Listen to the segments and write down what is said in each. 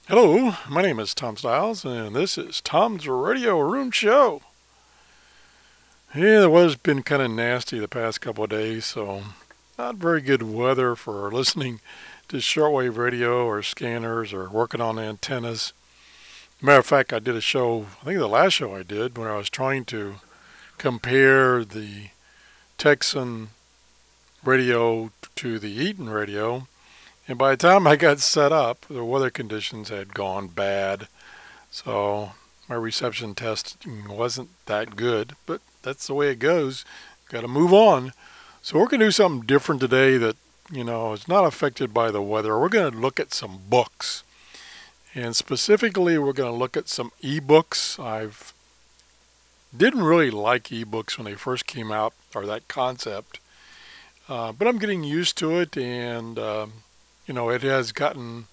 Hello, my name is Tom Stiles, and this is Tom's Radio Room Show. Yeah, the weather's been kind of nasty the past couple of days, so not very good weather for listening to shortwave radio or scanners or working on antennas. Matter of fact, I did a show, I think the last show I did, where I was trying to compare the Texan radio to the Eaton radio. And by the time I got set up, the weather conditions had gone bad. So my reception testing wasn't that good, but that's the way it goes. Got to move on. So we're going to do something different today that, is not affected by the weather. We're going to look at some books. And specifically, we're going to look at some ebooks. Didn't really like ebooks when they first came out, or that concept. But I'm getting used to it, and it has gotten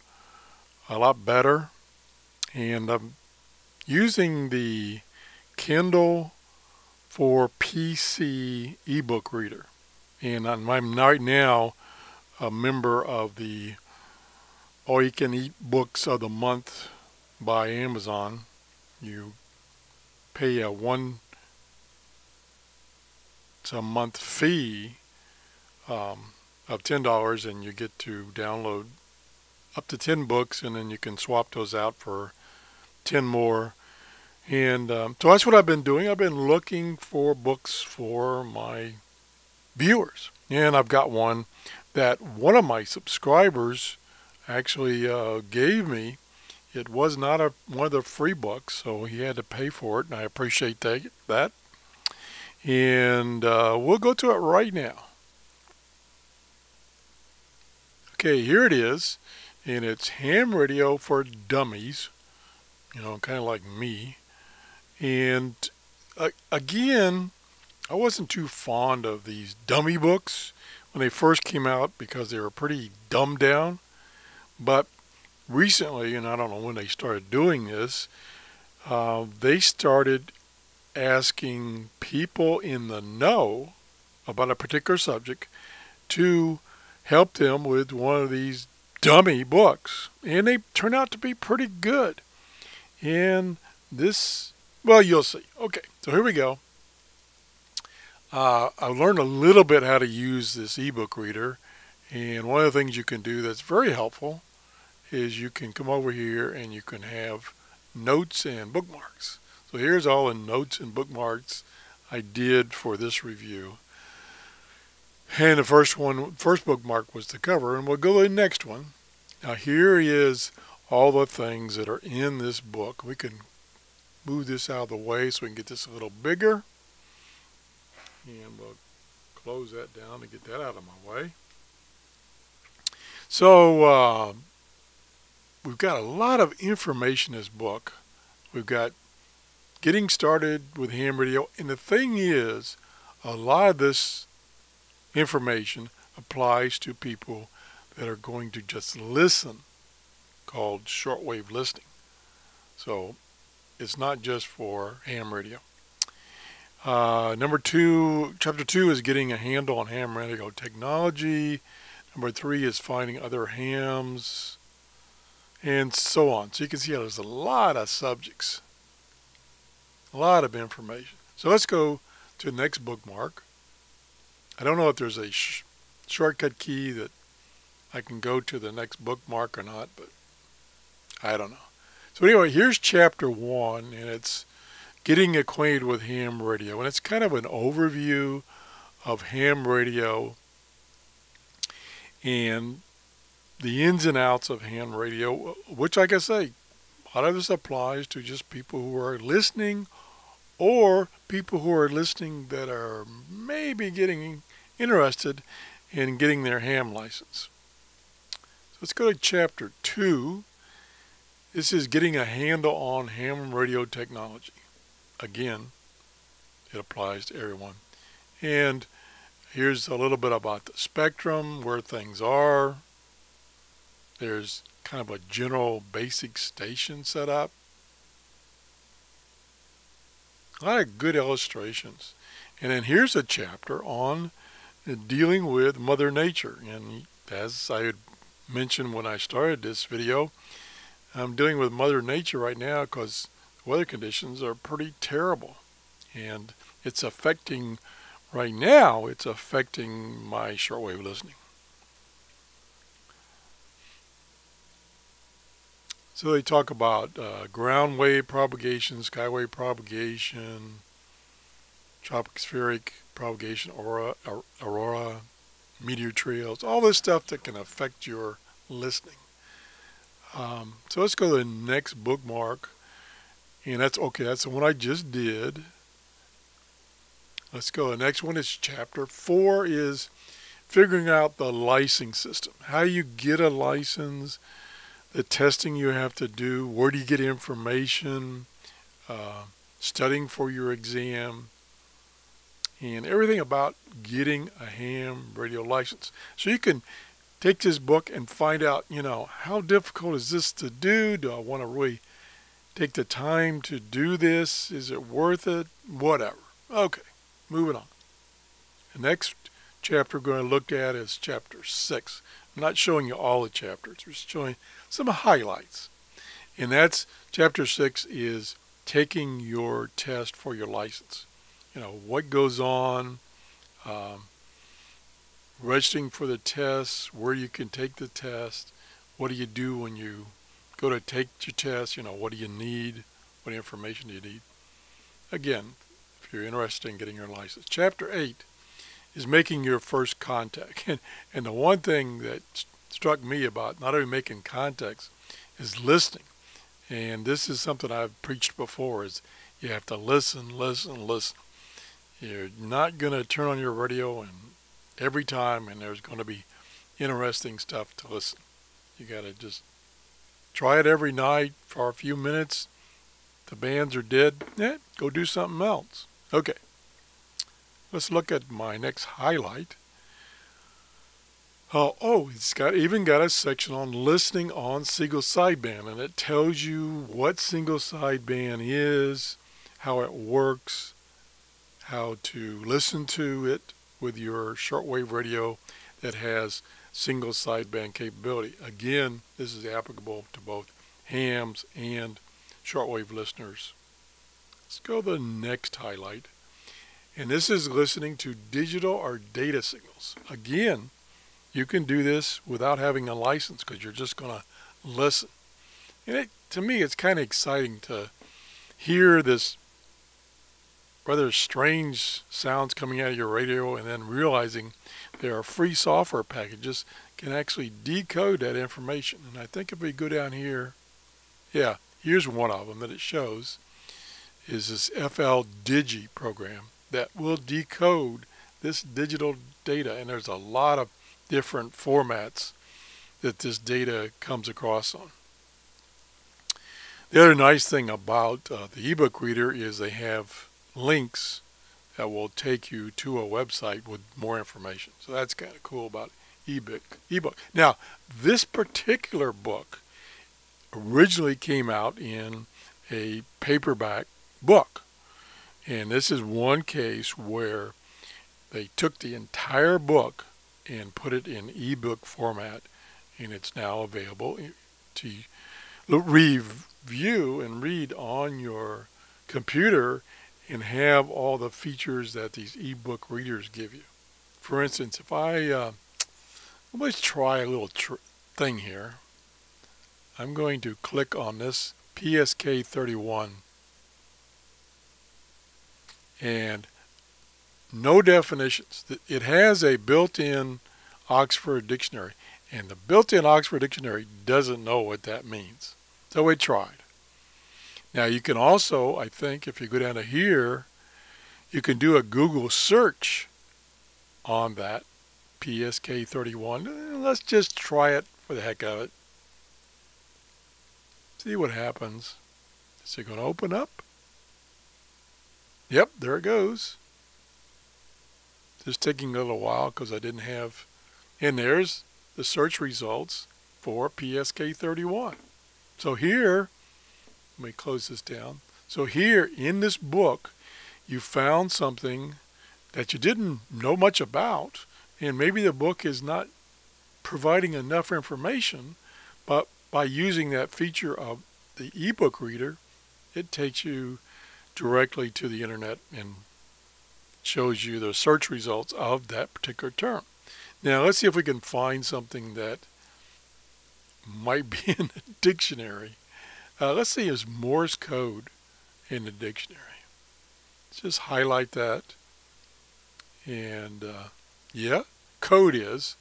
a lot better. And I'm using the Kindle for PC ebook reader. And I'm right now a member of the All You Can Eat Books of the Month by Amazon. You pay a once a month fee of $10, and you get to download up to 10 books, and then you can swap those out for 10 more. And so that's what I've been doing. I've been looking for books for my viewers, and I've got one that one of my subscribers actually gave me. It was not one of the free books, so he had to pay for it, and I appreciate that. And we'll go to it right now. Okay, here it is, and it's Ham Radio for Dummies, kind of like me. And again, I wasn't too fond of these dummy books when they first came out because they were pretty dumbed down. But recently, and I don't know when they started doing this, they started asking people in the know about a particular subject to help them with one of these dummy books. And they turn out to be pretty good. And this, well, you'll see. Okay, so here we go. I learned a little bit how to use this ebook reader. And one of the things you can do that's very helpful is you can come over here and you can have notes and bookmarks. So here's all the notes and bookmarks I did for this review. And the first bookmark was the cover, and we'll go to the next one. Now here is all the things that are in this book. We can move this out of the way so we can get this a little bigger. And we'll close that down to get that out of my way. So we've got a lot of information in this book. We've got getting started with ham radio. And the thing is, a lot of this information applies to people that are going to just listen, called shortwave listening. So it's not just for ham radio. Chapter 2 is getting a handle on ham radio technology. Number 3 is finding other hams, and so on. So you can see how there's a lot of subjects, a lot of information. So let's go to the next bookmark. I don't know if there's a shortcut key that I can go to the next bookmark or not, but I don't know. So anyway, here's chapter 1, and it's getting acquainted with ham radio. And it's kind of an overview of ham radio and the ins and outs of ham radio, which, like I say, a lot of this applies to just people who are listening, or people who are listening that are maybe getting interested in getting their ham license. So let's go to chapter 2. This is getting a handle on ham radio technology. Again, it applies to everyone. And here's a little bit about the spectrum, where things are. There's kind of a general basic station setup. A lot of good illustrations. And then here's a chapter on dealing with Mother Nature. And as I had mentioned when I started this video, I'm dealing with Mother Nature right now because weather conditions are pretty terrible. And it's affecting, right now, it's affecting my shortwave listening. So they talk about ground wave propagation, skywave propagation, tropospheric propagation, aurora, meteor trails, all this stuff that can affect your listening. So let's go to the next bookmark. And that's okay, that's the one I just did. Let's go. The next one is chapter 4 is figuring out the licensing system. How you get a license, the testing you have to do, where do you get information, studying for your exam, and everything about getting a ham radio license. So you can take this book and find out, how difficult is this to do? Do I want to really take the time to do this? Is it worth it? Whatever. Okay, moving on. The next chapter we're going to look at is chapter 6. I'm not showing you all the chapters. We're showing some highlights. And that's chapter 6 is taking your test for your license. What goes on, registering for the tests, where you can take the test, what do you do when you go to take your test, what do you need, what information do you need. Again, if you're interested in getting your license. Chapter 8 is making your first contact. And the one thing that struck me about not only making contacts is listening. And this is something I've preached before, is you have to listen, listen, listen. You're not going to turn on your radio and every time and there's going to be interesting stuff to listen. You got to just try it every night for a few minutes. The bands are dead. Go do something else. Okay. Let's look at my next highlight. It's even got a section on listening on single sideband, and it tells you what single sideband is, how it works, how to listen to it with your shortwave radio that has single sideband capability. Again, this is applicable to both hams and shortwave listeners. Let's go to the next highlight. And this is listening to digital or data signals. Again, you can do this without having a license because you're just going to listen. And to me, it's kind of exciting to hear this rather strange sounds coming out of your radio and then realizing there are free software packages can actually decode that information. And I think if we go down here, here's one of them that it shows, is this FL Digi program that will decode this digital data. And there's a lot of different formats that this data comes across on. The other nice thing about the ebook reader is they have links that will take you to a website with more information. So that's kind of cool about ebook. Now, this particular book originally came out in a paperback book. And this is one case where they took the entire book and put it in ebook format, and it's now available to review and read on your computer and have all the features that these ebook readers give you. For instance, if let's try a little thing here. I'm going to click on this PSK 31 and no definitions. It has a built-in Oxford Dictionary, and the built-in Oxford Dictionary doesn't know what that means. So we tried. Now you can also, I think, if you go down to here, you can do a Google search on that PSK 31. Let's just try it for the heck of it. See what happens. Is it going to open up? Yep, there it goes. Just taking a little while because I didn't have, and there's the search results for PSK 31. So here, let me close this down. So here in this book, you found something that you didn't know much about, and maybe the book is not providing enough information, but by using that feature of the ebook reader, it takes you directly to the internet and shows you the search results of that particular term. Now let's see if we can find something that might be in the dictionary. Let's see, is Morse code in the dictionary? Let's just highlight that. And yeah, code is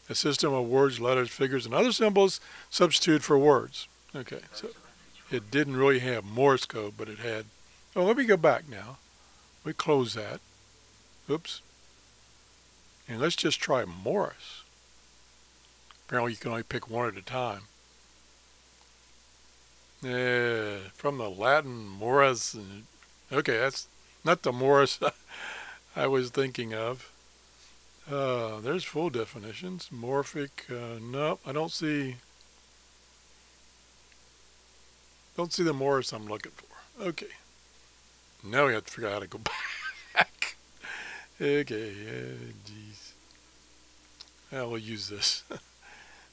a system of words, letters, figures, and other symbols substituted for words. Okay, so it didn't really have Morse code, but it had. Oh, let me go back now. We close that. Oops. And let's just try Morse. Apparently you can only pick one at a time. From the Latin Morris. Okay, that's not the Morris I was thinking of. There's full definitions. Morphic. No, I don't see the Morris I'm looking for. Okay. Now we have to figure out how to go back. Okay, geez. We'll use this.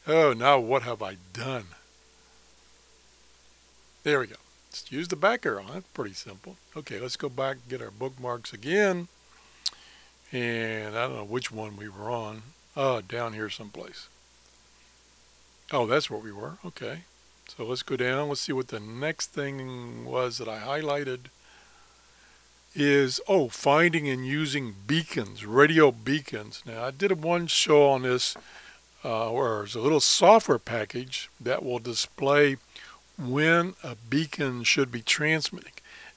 Oh, now what have I done? There we go. Just use the back arrow. That's pretty simple. Okay, let's go back and get our bookmarks again. And I don't know which one we were on. Oh, down here someplace. Oh, that's where we were. Okay. So let's go down. Let's see what the next thing was that I highlighted. Is, finding and using beacons, radio beacons. Now, I did one show on this where there's a little software package that will display when a beacon should be transmitting.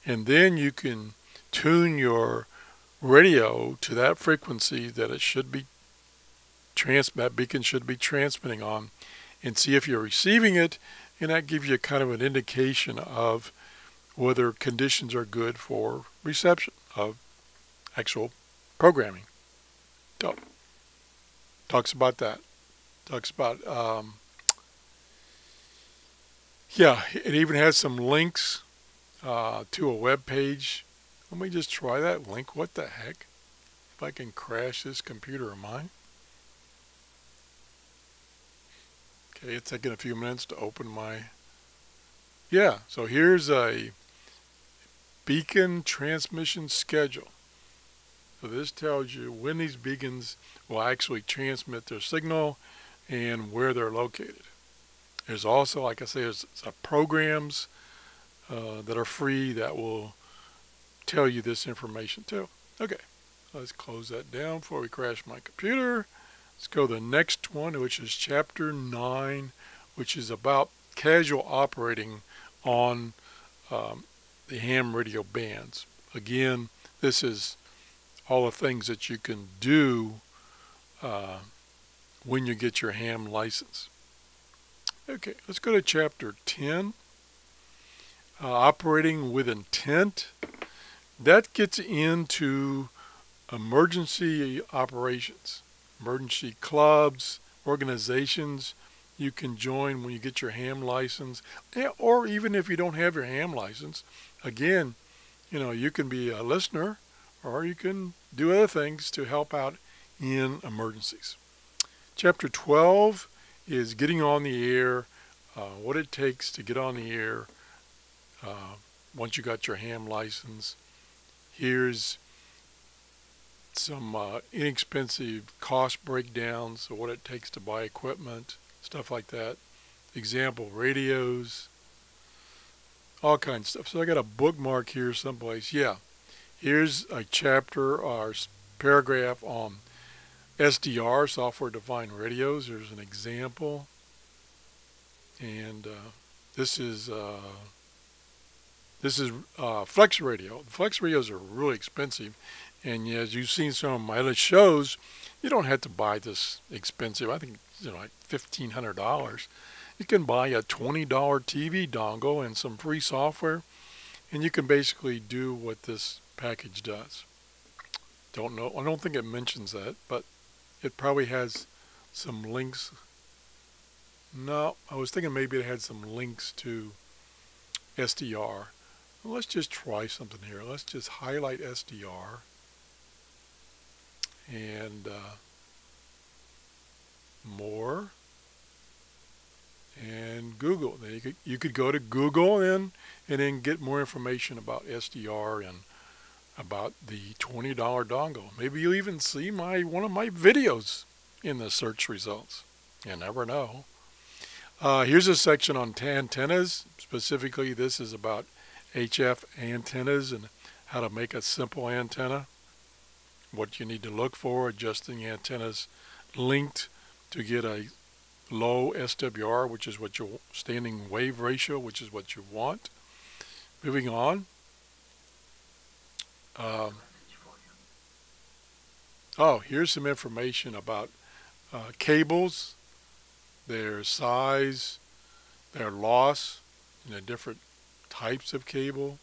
And then you can tune your radio to that frequency that it should be that beacon should be transmitting on, and see if you're receiving it, and that gives you kind of an indication of whether conditions are good for reception of actual programming. So, talks about that. Talks about, yeah, it even has some links to a web page. Let me just try that link. What the heck? If I can crash this computer of mine. Okay, it's taking a few minutes to open my... Yeah, so here's a beacon transmission schedule. So this tells you when these beacons will actually transmit their signal and where they're located. There's also, like I say, there's programs that are free that will tell you this information too. Okay, let's close that down before we crash my computer. Let's go to the next one, which is chapter 9, which is about casual operating on the ham radio bands. Again, this is all the things that you can do when you get your ham license. Okay, let's go to chapter 10, operating with intent. That gets into emergency operations, emergency clubs, organizations you can join when you get your ham license, or even if you don't have your ham license. Again, you can be a listener, or you can do other things to help out in emergencies. Chapter 12 is getting on the air, what it takes to get on the air once you got your ham license. Here's some inexpensive cost breakdowns of what it takes to buy equipment, stuff like that. Example, radios, all kinds of stuff. So I got a bookmark here someplace. Yeah, here's a chapter or paragraph on SDR, software defined radios. There's an example. And this is Flex radio. Flex radios are really expensive, and as you've seen some of my other shows, you don't have to buy this expensive. I think like $1,500. You can buy a $20 TV dongle and some free software, and you can basically do what this package does. Don't know. I don't think it mentions that, but it probably has some links. No, I was thinking maybe it had some links to SDR. Well, let's just try something here. Let's just highlight SDR and more. And Google. Then you could go to Google and then get more information about SDR and about the $20 dongle. Maybe you'll even see one of my videos in the search results. You never know. Here's a section on antennas. Specifically, this is about HF antennas and how to make a simple antenna. What you need to look for, adjusting antennas linked to get a low SWR, which is what your standing wave ratio, which is what you want. Moving on. Here's some information about cables, their size, their loss, different types of cable,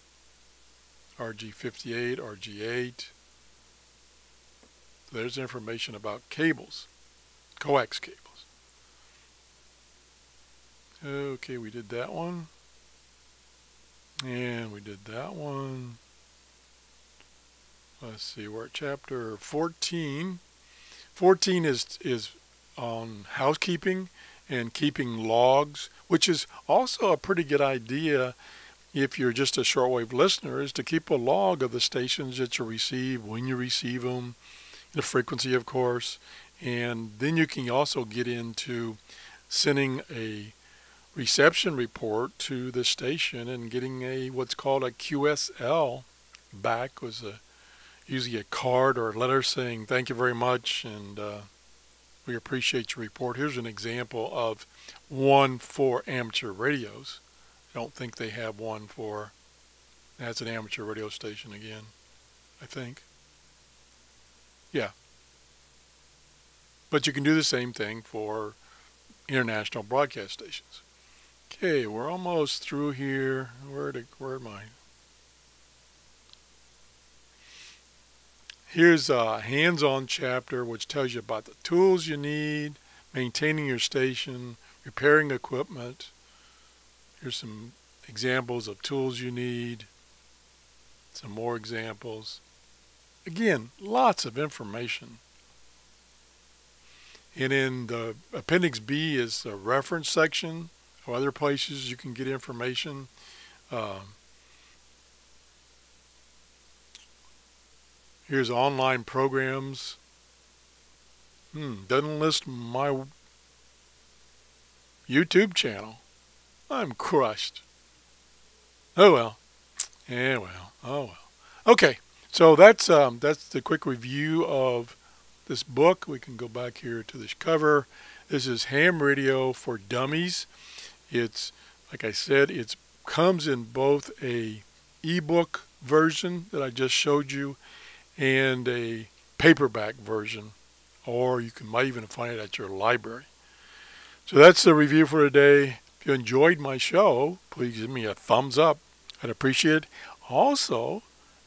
RG58, RG8. There's information about cables, coax cables. Okay, we did that one. And we did that one. Let's see, we're at chapter 14. 14 is on housekeeping and keeping logs, which is also a pretty good idea if you're just a shortwave listener, is to keep a log of the stations that you receive, when you receive them, the frequency, of course, and then you can also get into sending a reception report to the station and getting what's called a QSL back, was usually a card or a letter saying thank you very much and we appreciate your report. Here's an example of one for amateur radios. I don't think they have one for, that's an amateur radio station again, I think. Yeah. But you can do the same thing for international broadcast stations. Okay, we're almost through here. Where am I? Here's a hands-on chapter which tells you about the tools you need, maintaining your station, repairing equipment. Here's some examples of tools you need, some more examples. Again, lots of information. And in the Appendix B is the reference section of other places you can get information. Here's online programs. Doesn't list my YouTube channel. I'm crushed. Oh well. Yeah, well. Oh well. Okay, so that's the quick review of this book. We can go back here to this cover. This is Ham Radio for Dummies. It's, like I said, it comes in both a ebook version that I just showed you and a paperback version, or you might even find it at your library. So that's the review for today. If you enjoyed my show, please give me a thumbs up. I'd appreciate it. Also,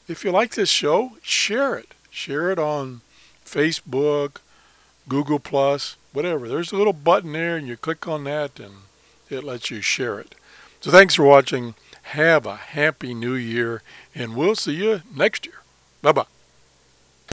if you like this show, share it. Share it on Facebook, Google+, whatever. There's a little button there, and you click on that, and it lets you share it. So thanks for watching. Have a happy new year, and we'll see you next year. Bye-bye.